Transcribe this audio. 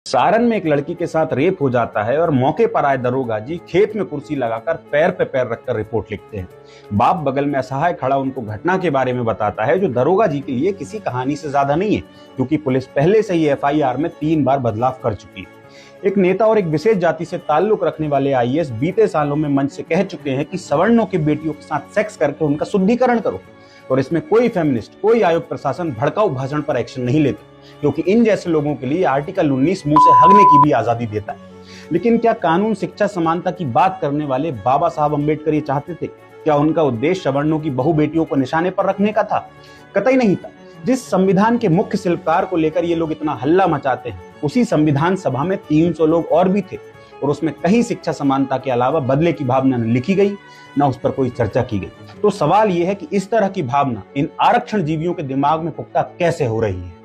सारण में एक लड़की के साथ रेप हो जाता है और मौके पर आए दरोगा जी खेत में कुर्सी लगाकर पैर पे पैर रखकर रिपोर्ट लिखते हैं। बाप बगल में असहाय खड़ा उनको घटना के बारे में बताता है, जो दरोगा जी के लिए किसी कहानी से ज्यादा नहीं है, क्योंकि पुलिस पहले से ही एफआईआर में 3 बार बदलाव कर चुकी है। एक नेता और एक विशेष जाति से ताल्लुक रखने वाले आईएएस बीते सालों में मंच से कह चुके हैं कि सवर्णों की बेटियों के साथ सेक्स करके उनका शुद्धिकरण करो, और इसमें कोई फेमिनिस्ट, कोई आयोग प्रशासन भड़काऊ भाषण पर एक्शन नहीं लेते, क्योंकि इन जैसे लोगों के लिए आर्टिकल 19 मुंह से हगने की भी आजादी देता है। लेकिन क्या कानून शिक्षा समानता की बात करने वाले बाबा साहब अम्बेडकर ये चाहते थे? क्या उनका उद्देश्य सवर्णों की बहु बेटियों को निशाने पर रखने का था? कतई नहीं था। जिस संविधान के मुख्य शिल्पकार को लेकर ये लोग इतना हल्ला मचाते हैं, उसी संविधान सभा में 300 लोग और भी थे, और उसमें कहीं शिक्षा समानता के अलावा बदले की भावना न लिखी गई, न उस पर कोई चर्चा की गई। तो सवाल यह है कि इस तरह की भावना इन आरक्षण जीवियों के दिमाग में पुख्ता कैसे हो रही है।